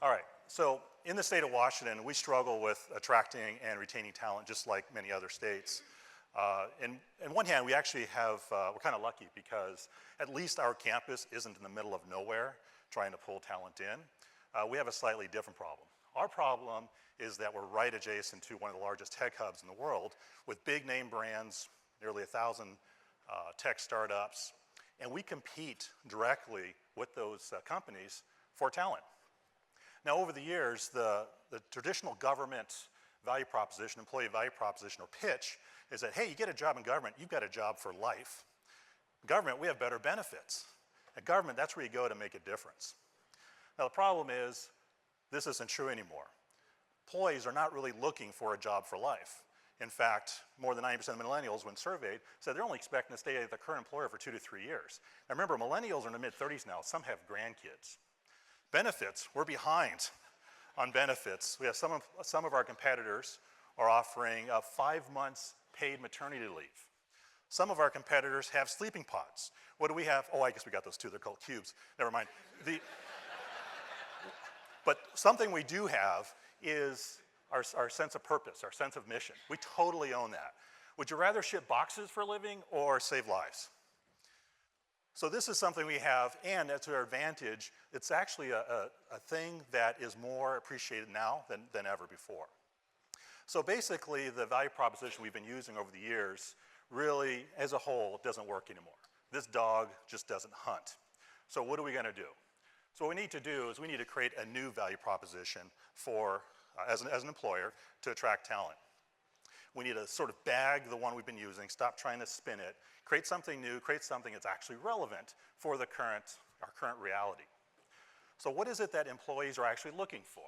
All right, so in the state of Washington, we struggle with attracting and retaining talent just like many other states. On one hand, we actually have, we're kind of lucky because at least our campus isn't in the middle of nowhere trying to pull talent in. We have a slightly different problem. Our problem is that we're right adjacent to one of the largest tech hubs in the world with big name brands, nearly 1,000 tech startups, and we compete directly with those companies for talent. Now, over the years, the traditional government value proposition, employee value proposition or pitch is that, hey, you get a job in government, you've got a job for life. In government, we have better benefits. At government, that's where you go to make a difference. Now, the problem is this isn't true anymore. Employees are not really looking for a job for life. In fact, more than 90% of millennials, when surveyed, said they're only expecting to stay at their current employer for 2 to 3 years. Now remember, millennials are in the mid-30s now. Some have grandkids. Benefits, we're behind on benefits. We have some of our competitors are offering 5 months paid maternity leave. Some of our competitors have sleeping pods. What do we have? Oh, I guess we got those too. They're called cubes. Never mind. But something we do have is our sense of purpose, our sense of mission. We totally own that. Would you rather ship boxes for a living or save lives? So this is something we have, and to our advantage, it's actually a thing that is more appreciated now than ever before. So basically, the value proposition we've been using over the years really, as a whole, doesn't work anymore. This dog just doesn't hunt. So what are we going to do? So what we need to do is we need to create a new value proposition for, as an employer, to attract talent. We need to sort of bag the one we've been using, stop trying to spin it, create something new, create something that's actually relevant for our current reality. So what is it that employees are actually looking for?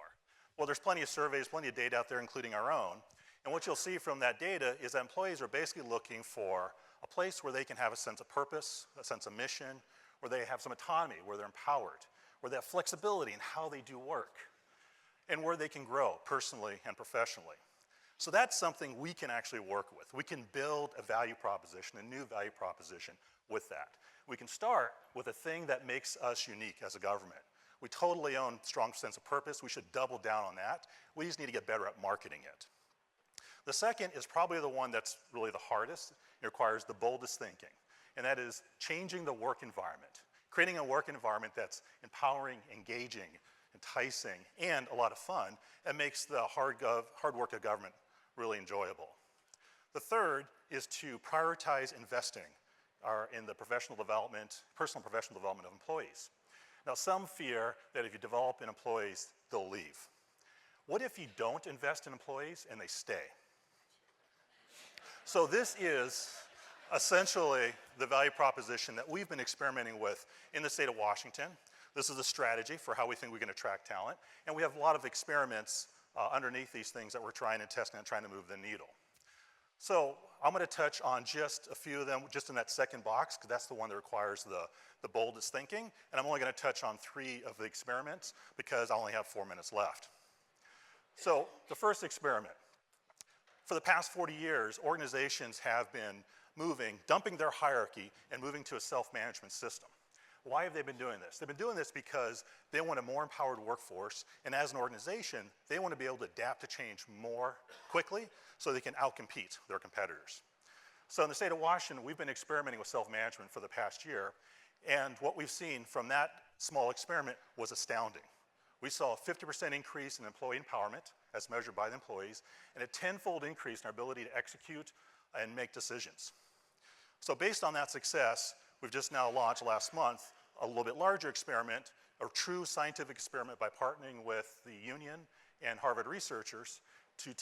Well, there's plenty of surveys, plenty of data out there, including our own. And what you'll see from that data is that employees are basically looking for a place where they can have a sense of purpose, a sense of mission, where they have some autonomy, where they're empowered, where they have flexibility in how they do work, and where they can grow personally and professionally. So that's something we can actually work with. We can build a value proposition, a new value proposition with that. We can start with a thing that makes us unique as a government. We totally own a strong sense of purpose. We should double down on that. We just need to get better at marketing it. The second is probably the one that's really the hardest. It requires the boldest thinking, and that is changing the work environment, creating a work environment that's empowering, engaging, enticing, and a lot of fun, and makes the hard work of government really enjoyable. The third is to prioritize investing in the personal and professional development of employees. Now, some fear that if you develop in employees, they'll leave. What if you don't invest in employees and they stay? So this is essentially the value proposition that we've been experimenting with in the state of Washington. This is a strategy for how we think we can attract talent. And we have a lot of experiments underneath these things that we're trying and testing and trying to move the needle. So I'm going to touch on just a few of them, just in that second box, because that's the one that requires the boldest thinking. And I'm only going to touch on 3 of the experiments because I only have 4 minutes left. So the first experiment. For the past 40 years, organizations have been dumping their hierarchy and moving to a self-management system. Why have they been doing this? They've been doing this because they want a more empowered workforce, and as an organization, they want to be able to adapt to change more quickly so they can outcompete their competitors. So in the state of Washington, we've been experimenting with self-management for the past year, and what we've seen from that small experiment was astounding. We saw a 50% increase in employee empowerment, as measured by the employees, and a 10-fold increase in our ability to execute and make decisions. So based on that success, we've just now launched last month a little bit larger experiment, a true scientific experiment by partnering with the union and Harvard researchers to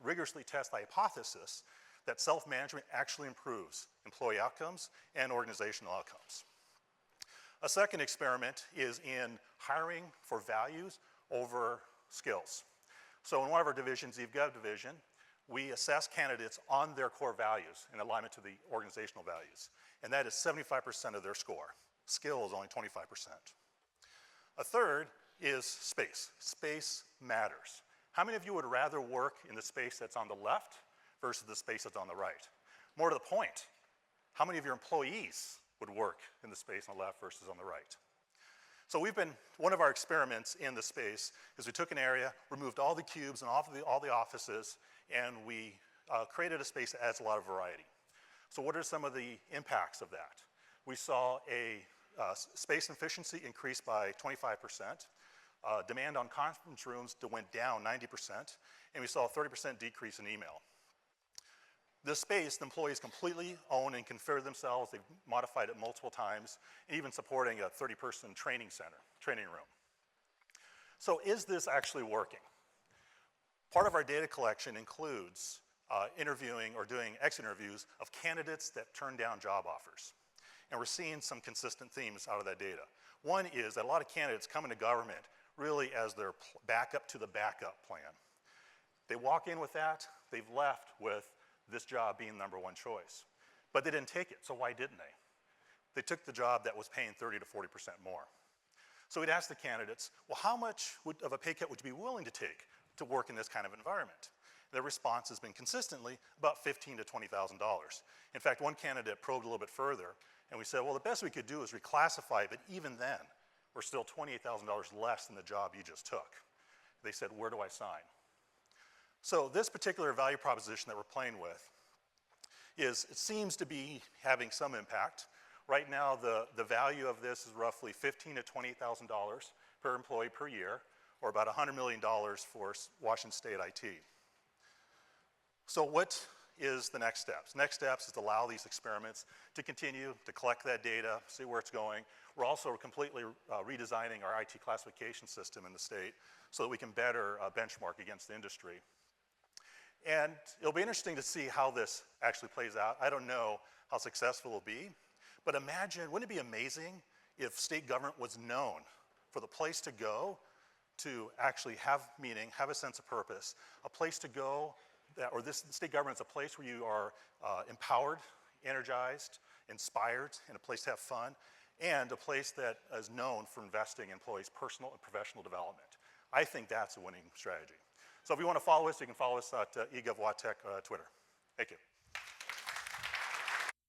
rigorously test the hypothesis that self-management actually improves employee outcomes and organizational outcomes. A second experiment is in hiring for values over skills. So in one of our divisions, the Gov division, we assess candidates on their core values in alignment to the organizational values. And that is 75% of their score. Skill is only 25%. A third is space. Space matters. How many of you would rather work in the space that's on the left versus the space that's on the right? More to the point, how many of your employees would work in the space on the left versus on the right? So one of our experiments in the space is we took an area, removed all the cubes and all the offices, and we created a space that adds a lot of variety. So what are some of the impacts of that? We saw a space efficiency increase by 25%. Demand on conference rooms went down 90%, and we saw a 30% decrease in email. This space, the employees completely own and configure themselves. They've modified it multiple times, and even supporting a 30-person training room. So is this actually working? Part of our data collection includes interviewing or doing exit interviews of candidates that turn down job offers. And we're seeing some consistent themes out of that data. One is that a lot of candidates come into government really as their backup to the backup plan. They walk in with that, they've left with this job being number one choice. But they didn't take it, so why didn't they? They took the job that was paying 30 to 40% more. So we'd ask the candidates, well, how much of a pay cut would you be willing to take to work in this kind of environment? Their response has been consistently about $15,000 to $20,000. In fact, one candidate probed a little bit further, and we said, well, the best we could do is reclassify, but even then, we're still $28,000 less than the job you just took. They said, where do I sign? So this particular value proposition that we're playing with it seems to be having some impact. Right now, the value of this is roughly $15,000 to $20,000 per employee per year, or about $100 million for Washington State IT. So what is the next steps? Next steps is to allow these experiments to continue to collect that data, see where it's going. We're also completely redesigning our IT classification system in the state so that we can better benchmark against the industry. And it'll be interesting to see how this actually plays out. I don't know how successful it'll be, but imagine, wouldn't it be amazing if state government was known for the place to go to actually have meaning, have a sense of purpose, a place to go, or this state government is a place where you are empowered, energized, inspired, and a place to have fun, and a place that is known for investing in employees' personal and professional development. I think that's a winning strategy. So if you want to follow us, you can follow us at eGovWaTech Twitter. Thank you.